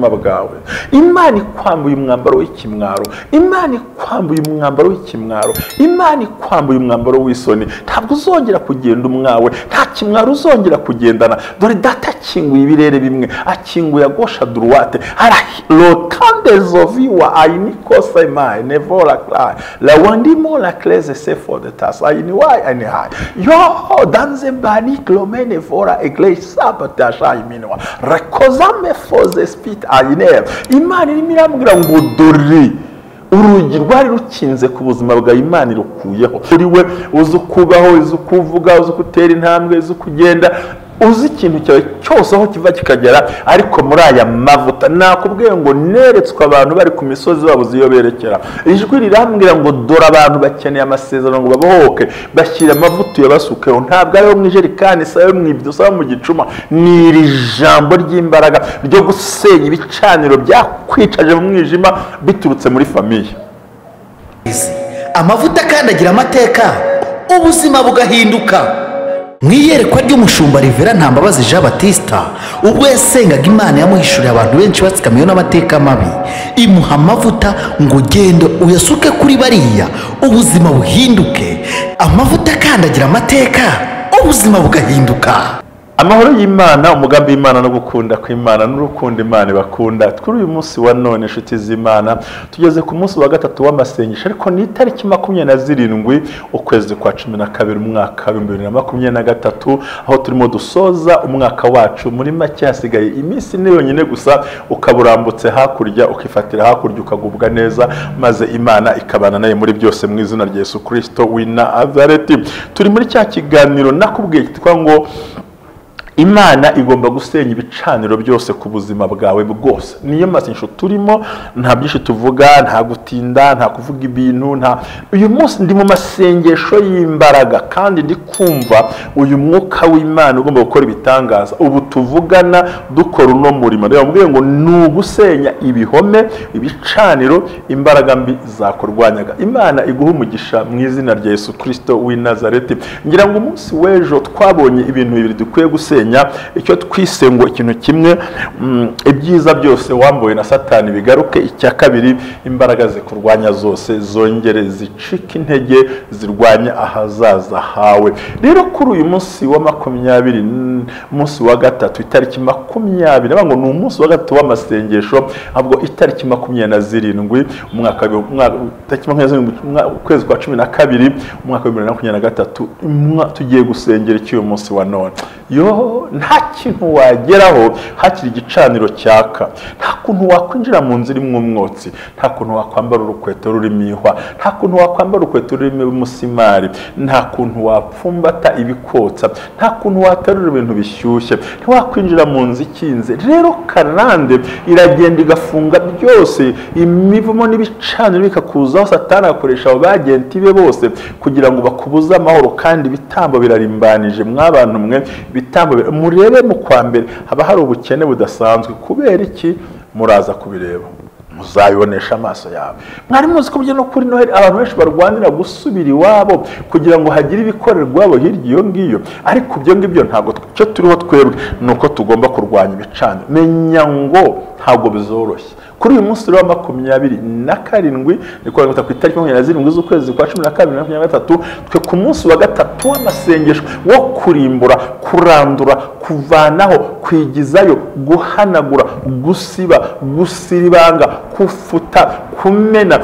bwawe. Imana ikwambuye umwambaro w'ikimwaro, Imana ikwambuye umwambaro w'ikimwaro, Imana ikwambuye umwambaro w'isoni. Ntabwo uzongera kugenda umwawe, nta kimwaro uzongera kugendana. Dore data akinguye ibirere bimwe, akinguye agosha droite, lokandezoviwa ainikosa mai nevora cry la wandimo la claise se for the tas ainiwai anihai yo danze bani klomene vora eglesa batasha iminwa rekozame for the spirit aine. Imana irimo irambwira ngo dore urugi rwari rukinze ku buzima bwa Imana irukuyeho. Uri we uzi kubaho, uzi kuvuga, uzi gutera intambwe, uzi kugenda, uzi ikintu cyawe cyose aho kiva kikagera. Ariko muri aya mavuta nakubwiye ngo neretswe abantu bari ku misozi babuze iyo berekera. Ijwi rirambwira ngo dore abantu bakeneye amasezerano ngo babohoke, bashyira amavuta yabasukeho. Ntabwo ari yo mu ijerikani, sayo mu ibyo, sayo mu gicuma. Ni iri jambo ry'imbaraga ryo gusenya ibicaniro byakwicaje mu mwijima biturutse muri famiye. Amavuta kandi agira amateka, ubuzima bugahinduka. Mwiyerekwa ry'umushumba Rivera Ntambabazi Jean Baptiste ubwo yasengaga Imana yamuhishuriye abantu benshi batsikamiye n'amateka mabi, imuha amavuta ngo gendo uyasuke kuri bariya ubuzima buhinduke. Amavuta kandi agira amateka, ubuzima bugahinduka. Amahoro y'Imana, umugambi w'Imana no gukunda kw'Imana n'urukundo Imana bakunda. Kuri uyu munsi wa none nshuti z'Imana tugeze ku munsi wa gatatu w'amasengesho, ariko ni itariki 27 ukwezi kwa 12 umwaka wa 2023, aho turimo dusoza umwaka wacu. Muri make hasigaye iminsi ine yonyine gusa ukaburambutse hakurya, ukifatira hakurya, ukagubwa neza, maze Imana ikabana naye muri byose mu izina rya Yesu Kristo w'i Nazareti. Turi muri cya kiganiro nakubwiye kitwa ngo Imana igomba gusenya ibicaniro byose ku buzima bwawe bwose. Niyo masengesho turimo, nta byinshi tuvuga, nta gutinda, nta kuvuga ibintu, nta. Uyu munsi ndi mu masengesho y'imbaraga kandi ndi kumva uyu mwuka w'Imana ugomba gukora ibitangaza. Ubu tuvugana dukora uno murimo, rero mbwiye ngo ni ugusenya ibihome, ibicaniro, imbaraga mbi zakurwanyaga. Imana iguhe umugisha mu izina rya Yesu Kristo w'i Nazareti. Ngira ngo umunsi w'ejo twabonye ibintu bibiri dukwiye gusenya. Icyo twise ngo ikintu kimwe, ibyiza byose wambuwe na Satani bigaruke. Icya kabiri, imbaraga zikurwanya zose zongere zicika intege, zirwanya ahazaza hawe. Rero kuri uyu munsi wa 20, umunsi wa gatatu, itariki 20, nabango ni umunsi wa gatatu w'amasengesho, ahubwo itariki 27 umwaka itariki 27 ukwezi kwa 12 umwaka wa 2023 tugiye gusengera cy'uyu munsi wa none. Yo nta kintu wageraho hakiri igicaniro cyaka, nta kuntu wakwinjira mu nzira imwe umwotsi, nta kuntu wakwambara urukweto rurimo ihwa, nta kuntu wakwambara urukweto rurimo umusimari, nta kuntu wapfumbata ibikotsa, nta kuntu waterura ibintu bishyushye, ntiwakwinjira mu nzu ikinze. Rero karande iragenda igafunga byose, imivumo n'ibicaniro bikakuzaho. Satani akoresha abo bagenti be bose kugira ngo bakubuze amahoro, kandi ibitambo birarimbanije. Mwabantu mwe bitambo murebe mu kwa mbere haba hari ubukene budasanzwe. Kubera iki? Muraza kubireba, muzayibonesha amaso yawe. Mwari muzi ko byo no kuri Noheli abantu benshi barwanira gusubira iwabo kugira ngo hagire ibikorerwa abo hirya iyo ngiyo. Ariko ibyo ngibyo ntabwo cyo turiho twebwe, nuko tugomba kurwanya ibicaniro. Menya ngo ntabwo bizoroshye. Kuri uyu munsi wa 27 niko ngata ku itariki 27 z'ukwezi kwa 12 2023, twe ku munsi wa gatatu w'amasengesho wo kurimbura, kurandura, kuvanaho, kwigizayo, guhanagura, gusiba, gusiribanga, kufuta, kumena,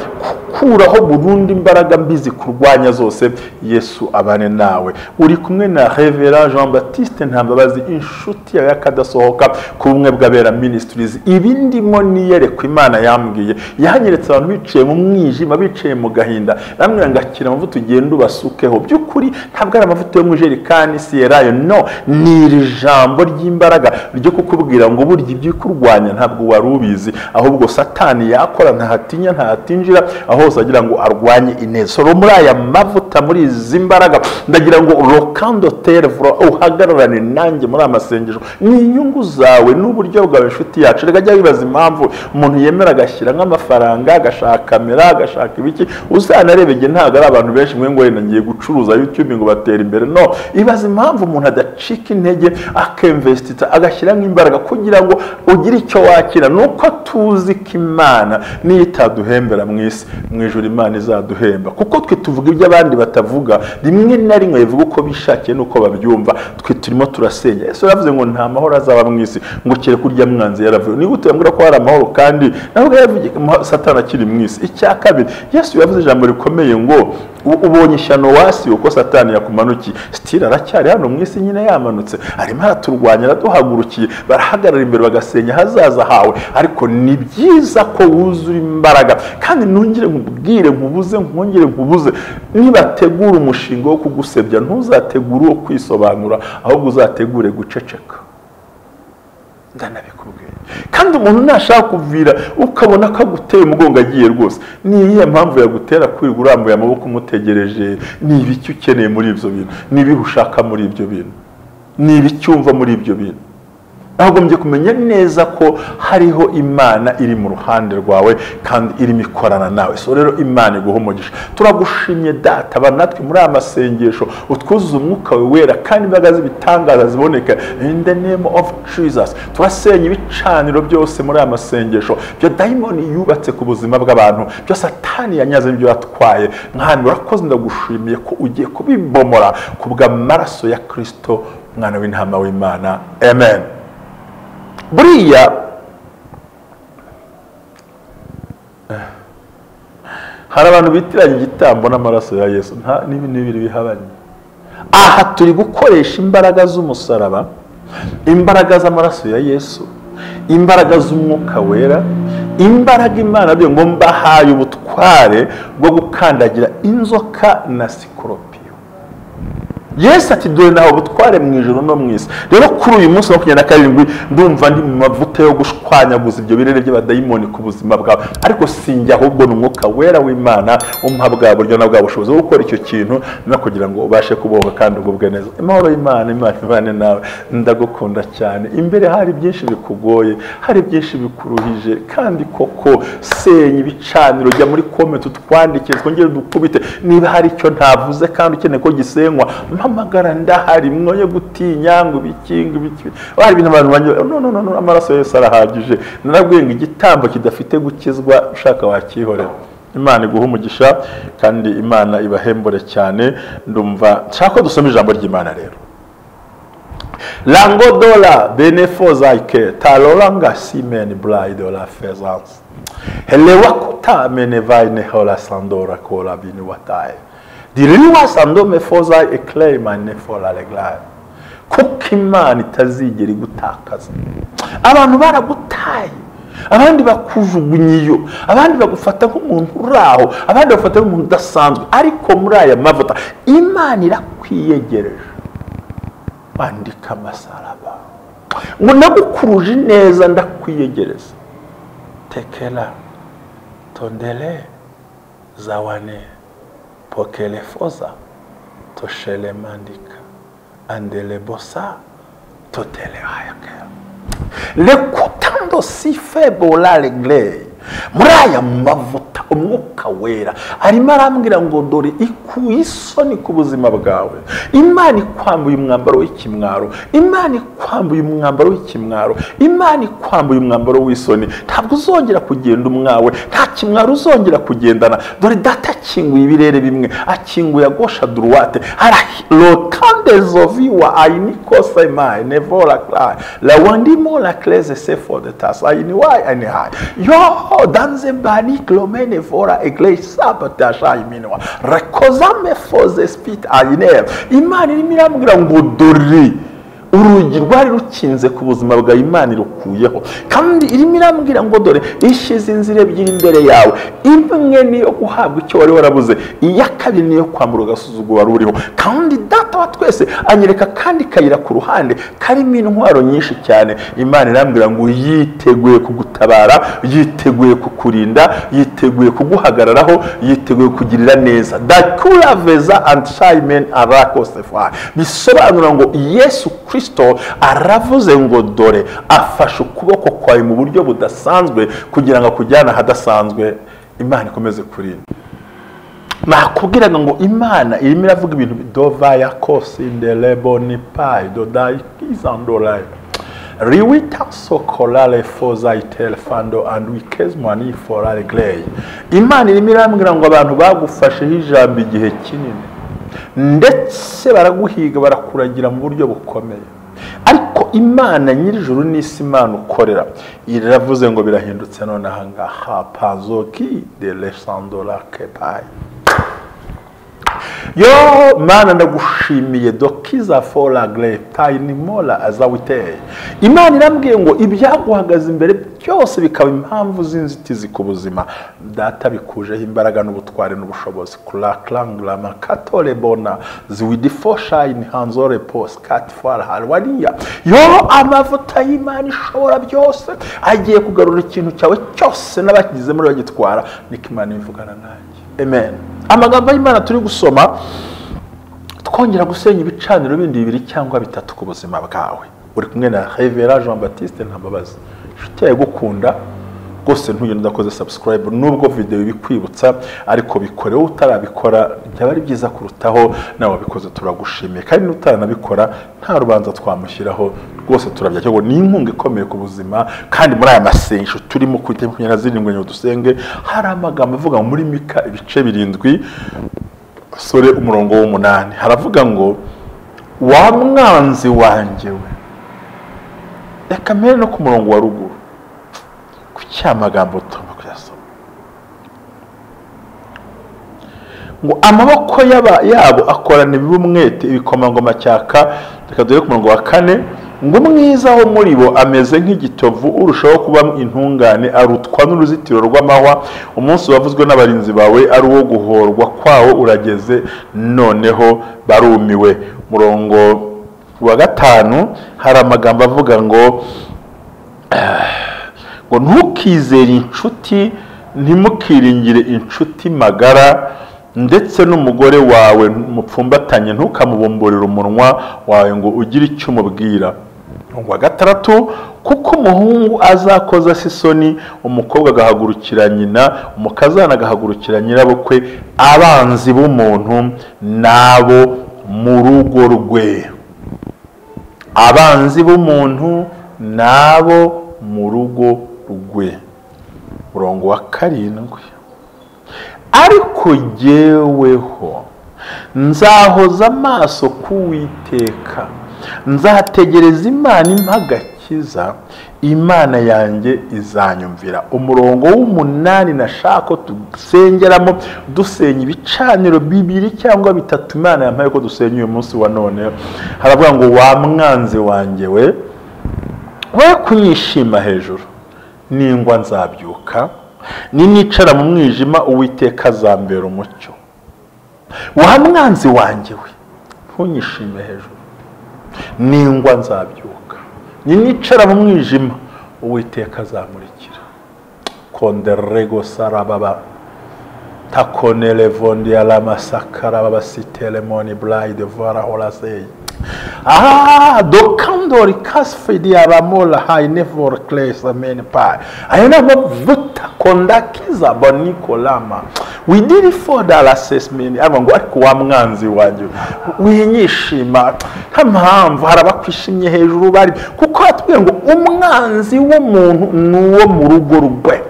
kuraho burundu imbaraga mbizi kurwanya zose. Yesu abane nawe. Uri kumwe na Revera Jean Baptiste Ntambabazi, inshuti yawe yakadasohoka ku bumwe bw'abera ministries. Ibindimo niyerekwa Imana yambwiye, yahanyeretse abantu biciye mu mwijima, biciye mu gahinda, namwe ngakira amavuta ugenda ubasukeho. By'ukuri ntabwo ari amavuta yo mu ijerikani siyerayo, no, ni iri jambo ry'imbaraga ryo kukubwira ngo burya ibyo kurwanya ntabwo wari ubizi, ahubwo Satani yakora ntahatinya, ntahatinjira. Aho hose agira ngo arwanye ineza. So muri aya mavuta, muri izi mbaraga, ndagira ngo rokando terevura uhagararane nanjye muri amasengesho. Ni inyungu zawe n'uburyo bwawe nshuti yacu. Reka jya wibaza impamvu umuntu yemera agashyira nk'amafaranga, agashaka kamera, agashaka ibiki. Uzanarebege ntabwo ari abantu benshi mwe ngo wenda ngiye gucuruza YouTube ngo batera imbere. No, ibaza impamvu umuntu adacika intege akemvestita agashyira nk'imbaraga kugira ngo ugire icyo wakira. Nuko tuzi ko Imana niyo itaduhembera mu isi, mu ijuru Imana izaduhemba, kuko twe tuvuga ibyo abandi batavuga, rimwe na rimwe bivuga uko bishakiye nuko babyumva. Twe turimo turasenya. Yesu yavuze ngo nta mahoro azaba mu isi ngo kire kurya mwanzi yaravuye. Niba utambwira ko hari amahoro kandi ntabwo yavuye Satani akiri mu isi. Icya kabiri, Yesu yavuze ijambo rikomeye ngo ubonye ishyano wasi uko Satani yakumanukiye, stila aracyari hano mu isi nyine yamanutse, arimo araturwanya, araduhagurukiye, barahagarara imbere bagasenya hazaza hawe. Ariko ni byiza ko wuzura imbaraga, kandi nongere nkubwire nkubuze, nkongere nkubuze, nibategura umushinga wo kugusebya ntuzategure uwo kwisobanura, ahubwo uzategure guceceka. Ndanabikubwiye. Kandi umuntu nashaka kuvira ukabona ko aguteye umugongo agiye rwose, ni iyihe mpamvu yagutera kwirirwa urambuye amaboko umutegereje? Ni ibiki ukeneye muri ibyo bintu? Ni ibihe ushaka muri ibyo bintu? Ni ibiki wumva muri ibyo bintu? Agombye kumenya neza ko hariho Imana iri mu ruhande rwawe kandi irimo ikorana nawe. So rero Imana iguhe umugisha. Turagushimye Data, natwe muri amasengesho utwuzuza umwuka wawe wera kandi imbaraga z'ibitangaza ziboneka in the name of Jesus. Turasenya ibicaniro byose muri amasengesho, byo dayimoni yubatse ku buzima bw'abantu, byo Satani yanyaze ibyo yatwaye. Mwami urakoze, ndagushimiye ko ugiye kubibomora kubw'amaraso ya Kristo, mwana w'intama w'Imana. Amen. Buriya hari abantu bitiranya igitambo n'amaraso ya Yesu. Ni ibintu bibiri bihabanye. Aha turi gukoresha imbaraga z'umusaraba, imbaraga z'amaraso ya Yesu, imbaraga z'umwuka wera, imbaraga Imana byo ngo mbahaye ubutware bwo gukandagira inzoka na sikoropiyo. Yesu ati dore naho ubutware mu ijuru no mu isi. Rero kuri uyu munsi wa 27 ndumva ndi mu mavuta yo gushwanyaguza ibyo birere by'abadayimoni ku buzima bwawe, ariko sinjya ahubwo n'umwuka wera w'Imana umpa bwa buryo na bwa bushobozi bwo gukora icyo kintu no kugira ngo ubashe kubohoka kandi ugubwe neza. Amahoro y'Imana, Imana ibane nawe. Ndagukunda cyane. Imbere hari byinshi bikugoye, hari byinshi bikuruhije, kandi koko senya ibicaniro. Jya muri comment utwandikire, twongere dukubite niba hari icyo ntavuze kandi ukeneye ko gisenywa. Mpamagara ndahari, mwoye gutinya ngo bikinga biki. Bari ibintu abantu banyo no amaraso Yesu arahagije. Narabwenga igitambo kidafite gukizwa ushaka wakihorera. Imana iguhe umugisha kandi Imana ibahembore cyane. Ndumva nshaka dusoma ijambo ry'Imana rero. Lango dola benefoza ike talolanga simen bride la fezance. Helewa kuta menevine hola sandora kola bini watai. Diriwa sandome foza eclaim ane fola leglai. Kuko Imana itazigera igutakaza. Abantu baragutaye, abandi bakujugunyiyo, abandi bagufata nk'umuntu uraho, abandi bafata nk'umuntu udasanzwe. Ariko muri aya mavuta Imana irakwiyegereje. Bandika amasaraba ngo nagukuruje neza, ndakwiyegereza. Tekela tondele zawane pokele foza toshele mandika andele bosa totele hayake le kutando si febola legle. Muri aya mavuta umwuka wera arimo arambwira ngo dore isoni ku buzima bwawe. Imana ikwambuye umwambaro w'ikimwaro, Imana ikwambuye umwambaro w'ikimwaro, Imana ikwambuye umwambaro w'isoni. Ntabwo uzongera kugenda umwawe, nta kimwaro uzongera kugendana. Dore Data akinguye ibirere bimwe, akinguye agosha droite. Lo kandezoviwa ainikosa imai nevora klai la wandimo la kleze sefo de tas ainiwai anihai yo danze bani klomene fora eglise sabatasha iminwa rekozame foze spit aine. Imana irimo irambwira ngo dore urugi rwari rukinze ku buzima bwa Imana irukuyeho, kandi irimo irambwira ngo dore ishyize inzira ebyiri imbere yawe, imwe niyo guhabwa icyo wari warabuze, iya kabiri niyo kwambura agasuzuguro wari uriho. Kandi data wa twese anyereka kandi kayira ku ruhande karimo intwaro nyinshi cyane. Imana irambwira ngo yiteguye kugutabara, yiteguye kukurinda, yiteguye kuguhagararaho, yiteguye kugirira neza. Dakura veza and shaimen arakosefa, bisobanura ngo Yesu Kristo aravuze ngo dore afashe ukuboko kwawe mu buryo budasanzwe kugira ngo akujyane ahadasanzwe. Imana ikomeze kurinda. Nakubwiraga ngo Imana irimo iravuga ibintu dovaya kosi ndelebo ni pai dodai kizandolai riwita sokolale foza itelfando and wikezmani forale glay. Imana irimo irambwira ngo abantu bagufasheho ijambo igihe kinini, ndetse baraguhiga barakuragira mu buryo bukomeye, ariko Imana nyir'ijuru n'isi Imana ukorera iravuze ngo birahindutse none aha ngaha pazoki de lesandola kepai. Yo Mana ndagushimiye dokiza fola gletai ni mola azawiteye. Imana irambwiye ngo ibyaguhagaze imbere byose bikaba impamvu z'inzitizi ku buzima, data bikujeho imbaraga n'ubutware n'ubushobozi. Kulaklangla makatole bona ziwidifosha in hanzore post katfara halwaniya. Yo amavuta y'Imana ishobora byose agiye kugarura ikintu cyawe cyose n'abakigize muri bagitwara. Niko Imana ivugana nanjye. Amen. Amagambo y'Imana turi gusoma twongera gusenya ibicaniro bindi 2 cyangwa 3 ku buzima bwawe. Uri kumwe na Reverend Jean Baptiste Ntambabazi. Nshuti yawe gukunda rwose ntugende udakoze subscribe, nubwo video bikwibutsa ariko bikorewe utarabikora byaba ari byiza kurutaho. Nawe wabikoze turagushimiye, kandi n'utaranabikora nta rubanza twamushyiraho rwose. Turabya cyo ni inkunga ikomeye ku buzima. Kandi muri aya masengesho turimo ku 27 ngo dusenge, hari amagambo avuga muri Mika ibice 7 sore umurongo w'8 haravuga ngo wa mwanzi wanjye we. Reka mbere no ku murongo wa ruguru ku cyamagambo tuma kuyasoma ngo amaboko yabo akorana ibumwete ibikomangoma cyaka. Reka dore ku murongo wa 4 ngo umwiza wo muri bo ameze nk'igitovu, urushaho kuba intungane, arutwa n'uruzitiro rw'amahwa. Umunsi wavuzwe n'abarinzi bawe ari uwo guhorwa kwawo urageze, noneho barumiwe. Murongo wa 5 hari amagambo avuga ngo ntukizere inshuti, ntimukiringire inshuti magara, ndetse n'umugore wawe mupfumbatanye ntukamubomborera umunwa wawe ngo ugire icyo umubwira. Wa 6 kuko umuhungu azakoza sisoni, umukobwa agahagurukira nyina, umukazana agahagurukira nyirabukwe, abanzi b'umuntu nabo mu rugo rwe. Abanzi b'umuntu nabo mu rugo rwe. Murongo wa 7 ariko jyeweho nzahoza amaso kuwiteka, nzategereza Imana impagakiza, Imana yanjye izanyumvira. Umurongo w'8 nashaka tusengeramo dusenya ibicaniro 2 cyangwa 3 Imana yampaye ko dusenya uyu munsi wa none. Haravuga ngo wa mwanzi wanjye we kunyishima hejuru, ningwa nzabyuka, ninicara mu mwijima Uwiteka azambera umucyo. Wa mwanzi wanjye we ntunyishime hejuru, ningwa nzabyuka, ninicara mu mwijima Uwiteka azamurikira. Konderego sarababa takonele vondi ala masakara baba sitelemoni bride vara holasei. Dokandori kasfidi abamola hai never class amen pa. Ayana mavuta kondakiza bonikolama. We did it for the assessment. Avango ariko wa mwanzi wanjye winyishima, nta mpamvu harabakwishimye hejuru bari, kuko atubwiye ngo umwanzi w'umuntu nuwo mu rugo rwe.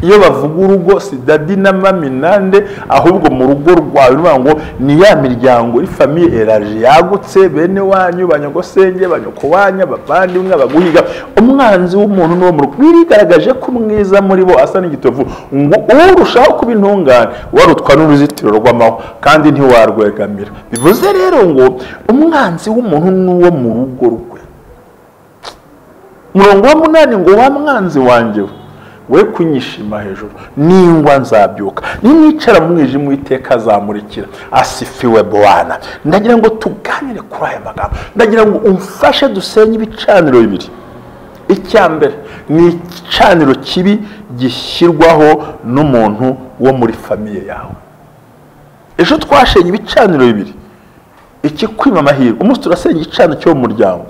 iyo bavuga urugo si dadi na mami nande, ahubwo mu rugo rwawe niyo ngo ni ya miryango iri famiye eraje yagutse, bene wanyu, banyogosenge, banyokowanya, bavandimwe, abaguhiga. Umwanzi w'umuntu n'uwo mu rugo birigaragaje ko mwiza muri bo asa n'igitovu, ngo urushaho kuba intungane warutwa n'uruzitiro rw'amahwa kandi ntiwarwegamira. Bivuze rero ngo umwanzi w'umuntu n'uwo mu rugo rwe. Murongo wa 8 ngo wa mwanzi wanjye we kunyishima hejuru ningwa nzabyuka, ninicara mu mwijima Uwiteka azamurikira. Asifiwe Bwana. Ndagira ngo tuganire kuri aya magambo, ndagira ngo umfashe dusenye ibicaniro bibiri. Icyambere ni igicaniro kibi gishyirwaho n'umuntu wo muri famiye yawe. Ejo twashenye ibicaniro bibiri, iki kwima amahirwe. Umunsi turasenya igicaniro cyo mu muryango.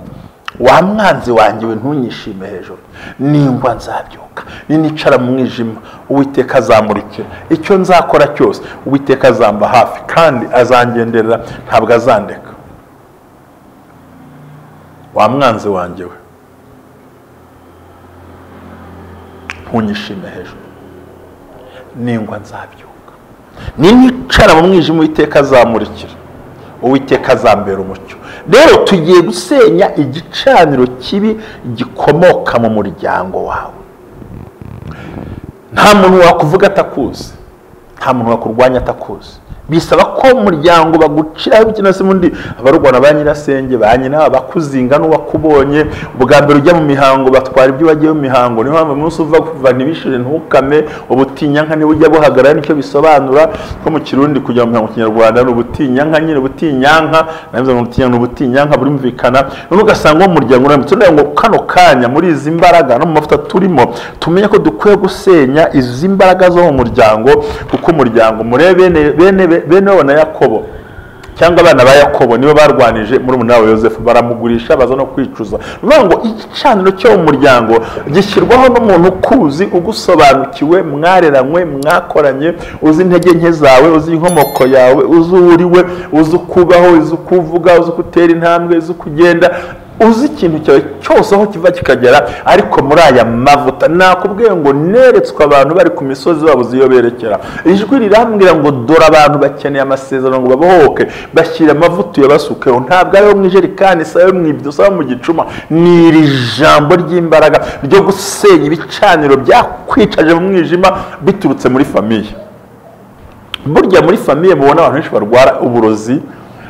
Wa mwanzi wanjye we ntunyishime hejuru ningwa nzabyuka, ninicara mu mwijima Uwiteka azamurikira. Icyo nzakora cyose Uwiteka azamba hafi kandi azangenderera, ntabwo azandeka. Wa mwanzi wanjye we ntunyishime hejuru ningwa nzabyuka, ninicara mu mwijima Uwiteka azamurikira, Uwiteka azambera umucyo. Rero tugiye gusenya igicaniro kibi gikomoka mu muryango wawe. Nta muntu wakuvuga atakuzi, nta muntu wakurwanya atakuzi. Bisaba ko umuryango baguciraho ibikino se mundi abarugwana ba nyirasenge, ba nyina, abakuzinga n'uwakubonye ubwa mbere ujya mu mihango batwara ibyo wagiye mu mihango. Niho mpamvu umunsi uva kuva ntibishire ntukame, ubutinyanka niwe ujya buhagarara. Nicyo bisobanura ko mu Kirundi kujya mu mihango Kinyarwanda n'ubutinyanka, nyine ubutinyanka nabivuze ngo ubutinyanka n'ubutinyanka burimvikana. None ugasanga wo muryango uramutse ngo kano kanya muri izi mbaraga no mu mafuta turimo tumenye ko dukwiye gusenya izi mbaraga zo mu muryango, kuko umuryango murebe bene wa Yakobo cyangwa abana ba Yakobo nibo barwanije muri umuna wa Yosefu, baramugurisha baza no kwicuza. Bivuga ngo igicaniro cyo mu muryango gishyirwaho n'umuntu ukuzi, ugusobanukiwe, mwareranywe, mwakoranye, uzi intege nke zawe, uzi inkomoko yawe, uzi uriwe, uzi kubaho, uzi kuvuga, uzi gutera intambwe, uzi kugenda, uzi ikintu cyawe cyose aho kiva kikagera. Ariko muri aya mavuta nakubwiye ngo neretswe abantu bari ku misozi babuze iyo berekera. Ijwi rirambwira ngo dore abantu bakeneye amasezerano ngo babohoke, bashyira amavuta yabasukeho. Ntabwo ariho mu ijerikani, sayo mwibyo, sayo mu gicuma. Ni iri jambo ry'imbaraga ryo gusenya ibicaniro byakwicaje mu mwijima biturutse muri famiye. Burya muri famiye mubona abantu benshi barwara uburozi,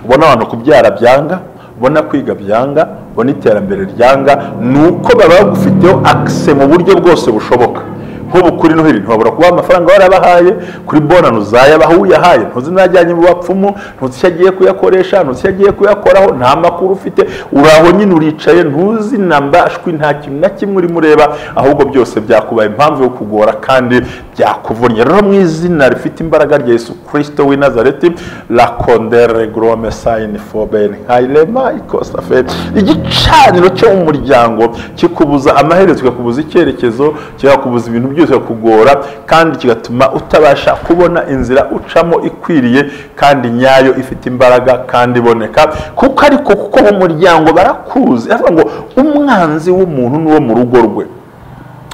ubona abantu kubyara byanga, ubona kwiga byanga, ubona iterambere ryanga, nuko baba bagufiteho akse mu buryo bwose bushoboka. Nk'ubu kuri Noheli ntibabura kuba amafaranga warabahaye, kuri bonano uzayabaha uyahaye, ntuzi najyanye mu bapfumu, ntuzi icyo agiye kuyakoresha, ntuzi icyo agiye kuyakoraho, nta makuru ufite, uraho nyine uricaye, ntuzi nambashwi, nta kintu na kimwe urimo ureba, ahubwo byose byakubaye impamvu yo kugora kandi byakuvunnye. Rero mu izina rifite imbaraga rya Yesu Kristo w'i Nazareti, la condere grome sign for ben hailema ikosa fe. Igicaniro cyo mu muryango kikubuza amaherezo, kikakubuza icyerekezo, kikakubuza ibintu byose kugora, kandi kigatuma utabasha kubona inzira ucamo ikwiriye kandi nyayo, ifite imbaraga kandi iboneka. Kuko ariko kuko mu muryango barakuzi, avuga ngo umwanzi w'umuntu n'uwo mu rugo rwe.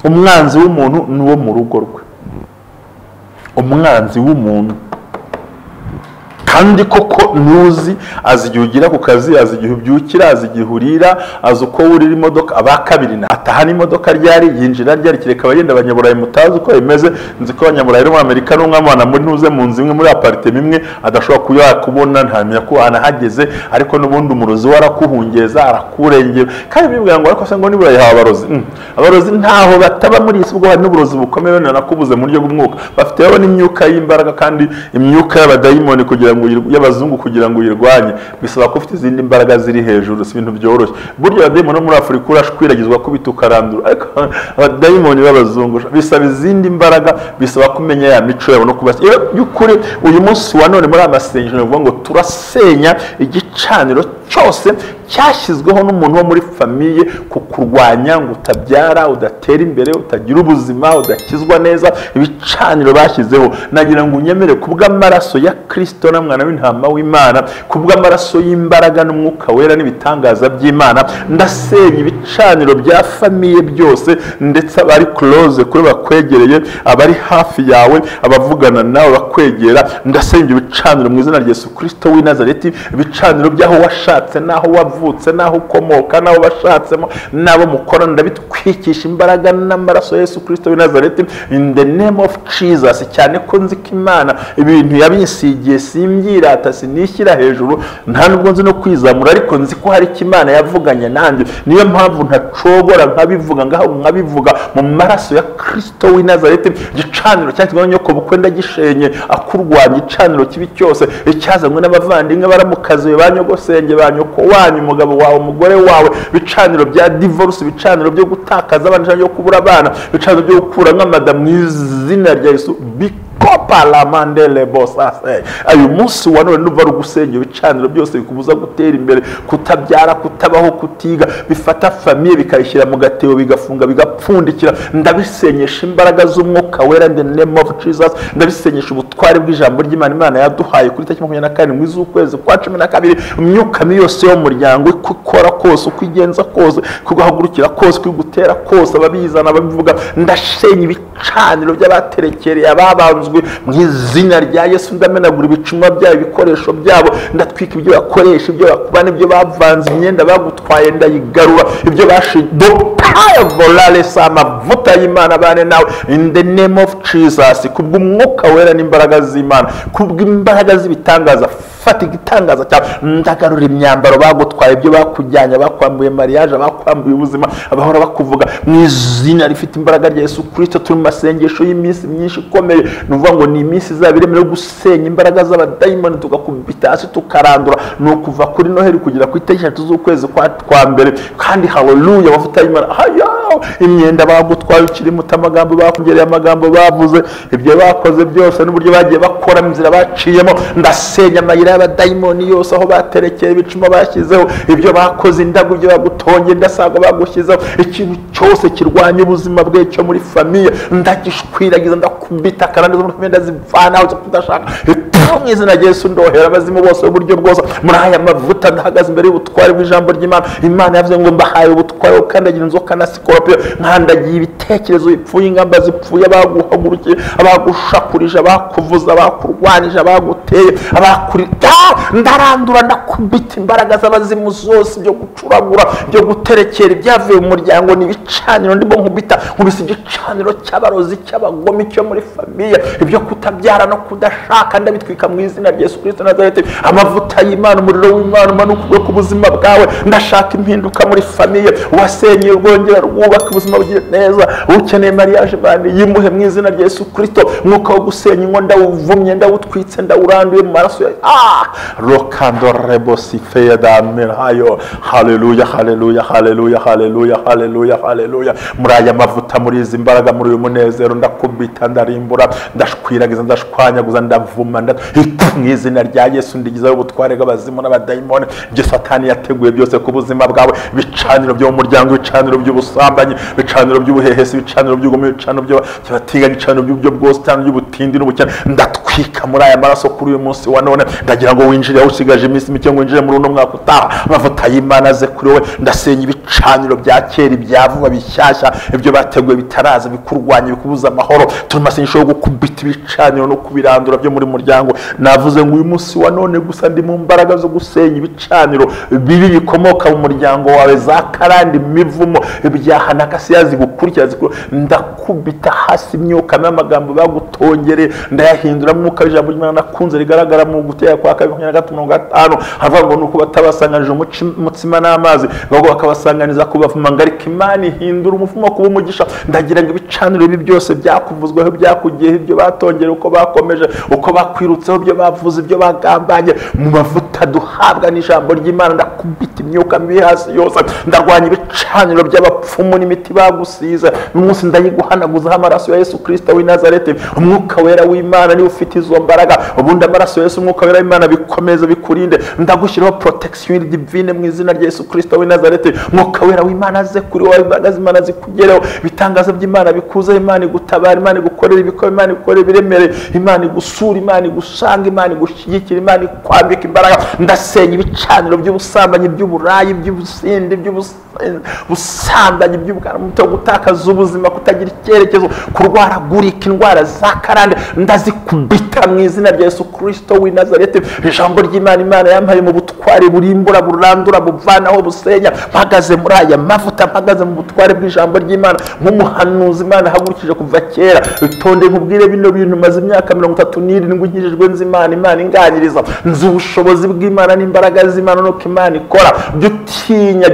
Umwanzi w'umuntu n'uwo mu rugo rwe. Umwanzi w'umuntu kandi koko nuzi, azi igihe ugira ku kazi, azi igihe ubyukira, azi igihe urira, azi uko wurira imodoka. Abakabiri na atahana imodoka ryari, yinjira ryari, kireka abagenda abanyaburayi mutazi uko bimeze. Nzi ko abanyaburayi muri Amerika n'umwana muri ntuze mu nzu imwe muri apartment imwe adashobora kubona, ntamenya ko anahageze, ariko n'ubundi umurozi warakuhungeza arakurengera. Kandi bibwira ngo ariko se ngo nibura yahawe abarozi. Abarozi ntaho bataba muri isi, ubwo hari n'uburozi bukomeye nakubuze mu buryo bw'umwuka. Bafite yabo n'imyuka y'imbaraga, kandi imyuka y'abadayimoni kugira ngo y'abazungu kugira ngo uyirwanye bisaba ko ufite izindi mbaraga ziri hejuru, si ibintu byoroshye. Burya abadayimoni muri Afurika urashwiragizwa kubita ukarandura, ariko abadayimoni b'abazungu bisaba izindi mbaraga, bisaba kumenya ya mico yabo no kubashyira. Y'ukuri uyu munsi wa none muri amasengesho bivuga ngo turasenya igicaniro cyose cyashyizweho n'umuntu wo muri famiye kukurwanya ngo utabyara, udatera imbere, utagira ubuzima, udakizwa neza, ibicaniro bashyizeho nagira ngo unyemere kubw'amaraso ya Kristo na mwana w'intama w'Imana, kubw'amaraso y'imbaraga n'umwuka wera n'ibitangaza by'Imana, ndasenya ibicaniro bya famiye byose, ndetse abari close kuri bakwegereye, abari hafi yawe, abavugana nawe bakwegera, ndasenya ibicaniro mu izina rya Yesu Kristo w'i Nazareti, ibicaniro by'aho washatse n'aho wavutse n'aho ukomoka n'aho bashatsemo n'abo mukorana, ndabitwikisha imbaraga n'amaraso ya Yesu Kristo w'i Nazareti in the name of Jesus. Cyane ko nzi ko Imana ibintu yabinsigiye simbyirata, sinishyira hejuru, nta nubwo nzi no kwizamura, ariko nzi ko hari icyo Imana yavuganye nanjye, niyo mpamvu ntacogora nkabivuga ngaho nkabivuga mu maraso ya Kristo w'i Nazareti. Igicaniro cyashyizweho nyoko bukwe ndagishenye, akurwanya igicaniro kibi cyose icyazanywe n'abavandimwe baramukazi ba nyogosenge ba nyoko wanyu, umugabo wawe, umugore wawe, ibicaniro bya divorce, ibicaniro byo gutakaza abana, byo kubura abana, ibicaniro byo gukura nk'amada mu izina rya Yesu kopa la mandele bosase. Ayo munsi wa none nuva rugusenya ibicaniro byose bikubuza gutera imbere, kutabyara, kutabaho, kutiga, bifata famiye bikayishyira mu gatebo, bigafunga, bigapfundikira, ndabisenyesha imbaraga z'umwuka wera in the name of Jesus. Ndabisenyesha ubutware bw'ijambo ry'Imana Imana yaduhaye kuri tariki 24 z'ukwezi kwa 12. Imyuka yose yo mu muryango ikora kose, uko igenza kose, kugahagurukira kose, kwigutera kose, ababizana babivuga, ndashenye ibicaniro by'abaterekereye, ababanzwe mu izina rya Yesu. Ndamenagura ibicuma byabo, ibikoresho byabo, ndatwika ibyo bakoresha, ibyo bakubana, ibyo bavanze, imyenda bagutwaye ndayigarura, ibyo bashido volale amavuta y'Imana bane nawe in the name of Jesus. Kubw'umwuka wera n'imbaraga z'Imana, kubw'imbaraga z'ibitangaza, fata igitangaza cyawe, ndagarura imyambaro bagutwaye, ibyo bakujyanye, bakwambuye mariage, bakwambuye ubuzima, abahora bakuvuga mu izina rifite imbaraga rya Yesu Kristo. Turi mu masengesho y'iminsi myinshi ikomeye, nuvuga ngo ni iminsi izaba iremewe gusenya imbaraga z'abadayimoni, tugakubita hasi tukarandura, ni ukuva kuri Noheli kugera ku itariki 3 z'ukwezi kwa mbere. Kandi haleluya, amavuta y'Imana, imyenda bagutwaye ukiri muto, amagambo bakugereye, amagambo bavuze, ibyo bakoze byose n'uburyo bagiye bakora, inzira baciyemo, ndasenya amayira y'abadayimoni yose, aho baterekeye, ibicuma bashyizeho, ibyo bakoze, indago, ibyo bagutonge, ndasaga bagushyizeho, ikintu cyose kirwanya ubuzima bwe cyo muri famiye, ndagishwiragiza, ndakubita karande zo muri famiye, ndazivana aho kudashaka mu izina rya Yesu. Ndohera abazimu bose uburyo bwose muri aya mavuta, ndahagaze imbere y'ubutware bw'ijambo ry'Imana. Imana yavuze ngo mbahaye ubutware ukandagira inzoka na sikorupiyo, nkandagiye ibitekerezo bipfuye, ingamba zipfuye, abaguhagurukiye, abagushakurije, abakuvuza, abakurwanije, abaguteye, ndarandura, ndakubita imbaraga z'abazimu zose, byo gucuragura, byo guterekera ibyavuye mu muryango, n'ibicaniro ndimo nkubita, nkubise igicaniro cy'abarozi, cy'abagome cyo muri famiye, ibyo kutabyara no kudashaka, ndabitwika mu izina rya Yesu Kristo Nazareti. Amavuta y'Imana, umuriro w'Imana umanuke ku buzima bwawe, ndashaka impinduka muri famiye, wasenye rwongera rwubaka ubuzima bugiye neza, ukeneye mariage bandi yimuhe mu izina rya Yesu Kristo. Mwuka wo gusenya ingo ndawuvumye, ndawutwitse, ndawuranduye mu maraso ya rokando rebosi feyada merayo. Haleluya, haleluya, haleluya, haleluya, haleluya, haleluya. Muri aya mavuta, muri izi mbaraga, muri uyu munezero, ndakubita, ndarimbura, ndashwiragiza, ndashwanyaguza, ndavuma, mu izina rya Yesu. Ndigizaho ubutware bw'abazimu n'abadayimoni, ibyo Satani yateguye byose ku buzima bwawe, ibicaniro byo mu muryango, ibicaniro by'ubusambanyi, ibicaniro by'ubuhehesi, ibicaniro by'ubugome, ibicaniro by'abatinganyi, ibicaniro by'uburyo bwose, ibicaniro by'ubutindi n'ubukene, ndatwika muri aya maraso kuri uyu munsi wa none. Ndagira ngo winjire, aho usigaje iminsi mike ngo winjire muri uno mwaka utaha, amavuta y'Imana aze kuri wowe. Ndasenya ibicaniro bya kera, ibyavuba, bishyashya, ibyo bateguye bitaraza, bikurwanya, bikubuza amahoro. Turi mu masengesho yo gukubita ibicaniro no kubirandura byo muri muryango. Navuze ngo uyu munsi wa none gusa ndi mu mbaraga zo gusenya ibicaniro bibi bikomoka mu muryango wawe, za karandi, imivumo, ibyaha n'akasiyazi gukurikira, ndakubita hasi imyuka n'amagambo bagutongereye, ndayahindura mu ijambo ry'Imana nakunze rigaragara mu gutera kwa 23:5, havuga ngo nuko batabasanganije umutsima n'amazi, ahubwo bakabasanganiza kubavuma, ngarika Imana ihindura umuvumo kuba umugisha. Ndagira ngo ibicaniro bibi byose byakuvuzweho, byakugiyeho, ibyo batongera, uko bakomeje, uko bakwirutseho, ibyo bavuze, ibyo bagambanye, mu mavuta duhabwa n'ijambo ry'Imana ndakubita imyuka mibi hasi yose, ndarwanya ibicaniro by'abapfumu n'imiti bagusize, n'umunsi ndayiguhanaguzaho amaraso ya Yesu Kristo w'i Nazareti. Umwuka wera w'Imana niwe ufite izo mbaraga, ubundi amaraso ya Yesu, umwuka wera w'Imana bikomeze bikurinde, ndagushyiraho protection divine mu izina rya Yesu Kristo w'i Nazareti. Umwuka wera w'Imana aze kuri wowe, imbaraga z'Imana zikugereho, ibitangaza by'Imana bikuze, Imana igutabara, Imana igukorera ibikora, Imana igukorera ibiremere, Imana igusura, Imana igusanga, Imana igushyigikira, Imana ikwambika imbaraga. Ndasenya ibicaniro by'ubusambanyi, by'uburayi, by'ubusindi, by'ubusambanyi, by'ubwaramuto, gutakaza ubuzima, kutagira icyerekezo, kurwaragurika indwara za karande, ndazikubita mu izina rya Yesu Kristo w'i Nazareti. Ijambo ry'Imana Imana yampaye mu butware burimbura, burandura, buvanaho, busenya, mpagaze muri aya mavuta, mpagaze mu butware bw'ijambo ry'Imana nk'umuhanuzi Imana hagurukije kuva kera. Itonde nkubwire bino bintu, maze imyaka 37 nkijijwe nzi Imana, Imana inganyiriza, nzi ubushobozi bw'Imana n'imbaraga z'Imana nuko Imana ikora. Byutinya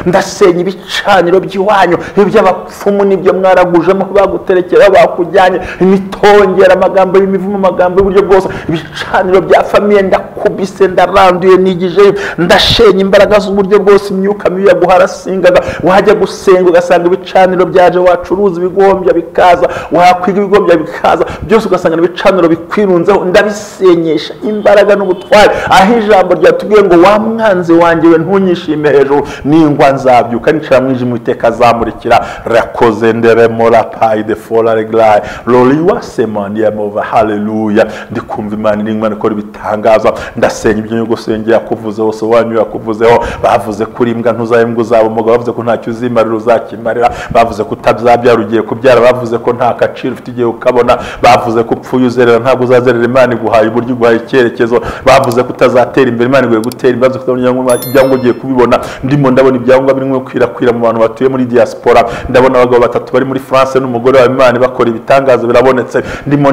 ndasenya ibicaniro by'iwanyu, iby'abapfumu n'ibyo mwaragujemo, baguterekera, bakujyanye, imitongera, amagambo y'imivumo, amagambo y'uburyo bwose, ibicaniro bya famiye ndakubise, ndaranduye, nigijeyo, ndashenya imbaraga z'uburyo bwose, imyuka mibi yaguharasingaga, wajya gusenga ugasanga ibicaniro byaje, wacuruza ibigombya bikaza, wakwiga ibigombya bikaza, byose ugasanga ibicaniro bikwirunzeho, ndabisenyesha imbaraga n'ubutware. Aho ijambo ryatubwiye ngo wa mwanzi wanjye we ntunyishime hejuru, ningwa nzabyuka nicara mu ijuru, Uwiteka azamurikira. Rakoze nderemora paide fola reglaye loliwa semani ya mova. Haleluya. Ndikumva Imana iri Imana ikora ibitangaza. Ndasenya ibyo gusengera yakuvuze hose, wanyu yakuvuzeho, bavuze kuri imbwa ntuzayembwa uzaba umugabo, bavuze ko ntacyo uzimarira uzakimarira, bavuze ko utazabyara ugiye kubyara, bavuze ko nta gaciro ufite igihe ukabona, bavuze ko upfuye uzerera ntabwo uzazerera, Imana iguhaye uburyo, iguhaye icyerekezo, bavuze ko utazatera imbere, Imana iguye gutera imbere, bavuze ko ibyangombwa ugiye kubibona. Ndimo ndabona ibyangombwa birimo kwirakwira mu bantu batuye muri diaspora, ndabona abagabo 3 bari muri France n'umugore wa Imana bakora ibitangaza birabonetse. Ndimo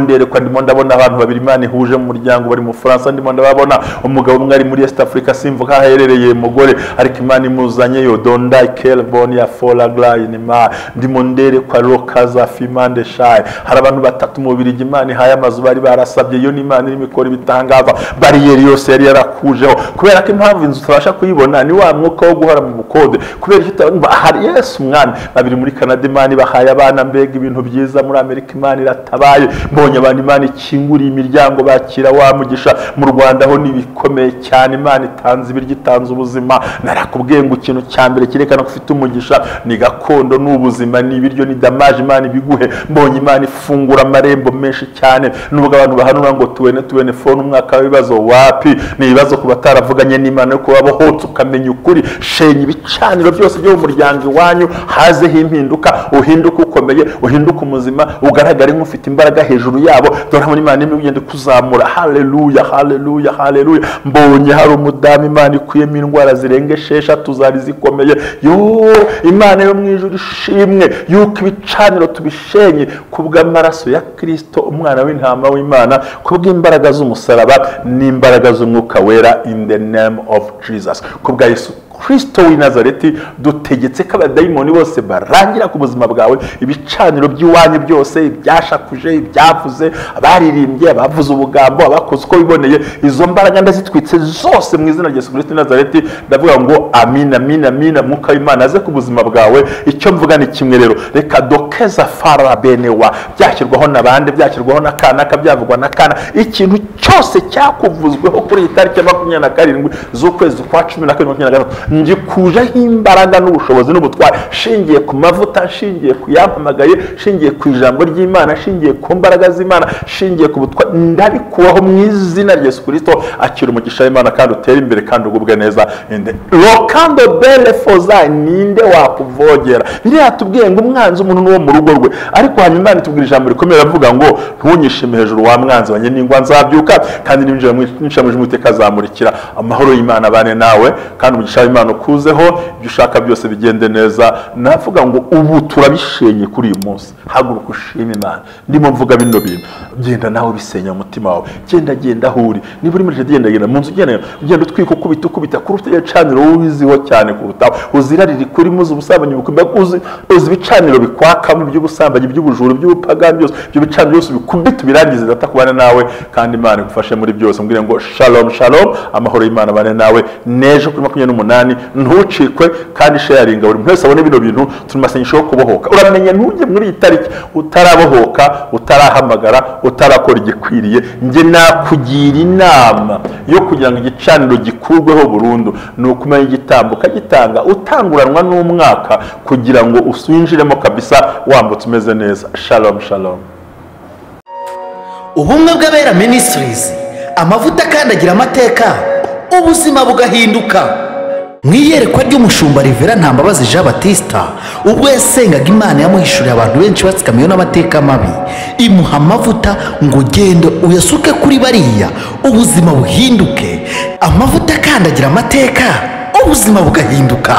ndabona abantu 2 Imana ihuje mu muryango bari mu France, ndimo ndabona umugabo umwe ari muri East Africa, simvuka aherereye umugore, ariko Imana imuzanye yo donda kelboni ya fola glide ma. Ndimo nderekwa rokaza fimande shay, hari abantu 3 mu Bubiligi Imana ihaye amazu bari barasabye, yo n'Imana irimo ikora ibitangaza, bariyeri yose yari yarakujeho, kubera ko impamvu inzu tutabasha kuyibona ni wa mwuka wo guhora mu bukode, kubera icyo hari Yesu umwana. 2 muri Canada Imana bahaye abana, mbega ibintu byiza. Muri Amerika Imana iratabaye, mbonye abantu Imana ikinguriye imiryango, bakira wa mugisha. Mu Rwanda ho nibikomeye cyane, Imana itanze ibiryo, itanze ubuzima. Narakubwiye ngo ikintu cya mbere kirekana ko ufite umugisha ni gakondo, n'ubuzima, n'ibiryo, ni damaje Imana ibiguhe. Mbonye Imana ifungura amarembo menshi cyane, nubwo abantu bahanura ngo tuwene phone umwaka w'ibibazo, wapi ni ibibazo ku bataravuganye n'Imana, yo kuba bohotse ukamenya ukuri. Shenya ibicaniro byose byo mu muryango iwanyu, hazeho impinduka, uhinduka ukomeye, uhinduka umuzima, ugaragare nk'ufite imbaraga hejuru yabo. Dore muri Imana imwe ugende kuzamura. Haleluya, haleluya, haleluya. Mbonye hari umudamu Imana ikuyemo indwara zirenga 6 zari zikomeye. Yo Imana yo mu ijuru ishimwe yuko ibicaniro tubishenye kubw'amaraso ya Kristo, umwana w'intama w'Imana, kubw'imbaraga z'umusaraba n'imbaraga z'umwuka wera, in the name of Jesus. Kubwa Yesu Kristo w'i Nazareti dutegetse ko abadayimoni bose barangira ku buzima bwawe. Ibicaniro by'iwanyu byose, ibyashakuje, ibyavuze, abaririmbye, abavuze ubugambo, abakoze uko biboneye, izo mbaraga ndazitwitse zose mu izina rya Yesu Kristo w'i Nazareti. Ndavuga ngo amina, amina, amina. Mwuka w'Imana aze ku buzima bwawe. Icyo mvuga ni kimwe rero, reka dokeza fara benewa, byashyirwaho n'abandi, byashyirwaho n'akanaka, byavugwa n'akana. Ikintu cyose cyakuvuzweho kuri iyi tariki ya 27 z'ukwezi kwa 10 na 2023, ngikujeho imbaraga n'ubushobozi n'ubutware, shingiye ku mavuta, shingiye ku yampamagaye, shingiye ku ijambo ry'Imana, shingiye ku mbaraga z'Imana, shingiye ku butware, ndabikubaho mu izina rya Yesu Kristo. Akira umugisha w'Imana kandi utere imbere kandi ugubwe neza. Rokando bele foza, ninde wakuvogera? Biriya tubwiye ngo umwanzi umuntu n'uwo mu rugo rwe, ariko hanyuma Imana itubwira ijambo rikomeye avuga ngo ntunyishime hejuru wa mwanzi wanjye, ningwa nzabyuka kandi ninjira mu Uwiteka azamurikira. Amahoro y'Imana bane nawe kandi umugisha w'Imana ukuzeho, ibyo ushaka byose bigende neza. Navuga ngo ubu turabishenye kuri uyu munsi, haguruka ushime Imana. Ndimo mvuga bino bintu, genda nawe bisenya umutima wawe, genda huri, niba uri muri genda mu nzu, genda utwika ukubita kuri ibicaniro ubiziho cyane kurutaho, uzirarire kuri muzi ubusambanyi uzi ibicaniro bikwakamo iby'ubusambanyi, by'ubujuru, by'ubupagani byose, ibyo bicaniro byose bikubita birangize datakubana nawe, kandi Imana igufashe muri byose. Mbwire ngo shalom shalom, amahoro y'Imana bane nawe nejo kuri 28. Ntucikwe kandi sharinga buri wese abone bino bintu. Turi masengesho yo kubohoka. Uramenye ntujye muri itariki utarabohoka, utarahamagara, utarakora igikwiriye. Nge nakugira inama yo kugira ngo igicaniro gikurweho burundu, ni ukumenya igitambuka gitanga utanguranwa n'umwaka kugira ngo uswinjiremo kabisa wambutse umeze neza. Shalom shalom. Ubumwe bw'Abera Ministries, amavuta akandagira amateka, ubuzima bugahinduka. Mwiyerekwa ry'umushumba Rivera Ntambabazi Jean Baptiste, ubwo yasengaga Imana yamuhishuriye abantu benshi batsikamiye n'amateka mabi, imuha amavuta ngo genda uyasuke kuri bariya, ubuzima buhinduke. Amavuta akandagira amateka, ubuzima bugahinduka.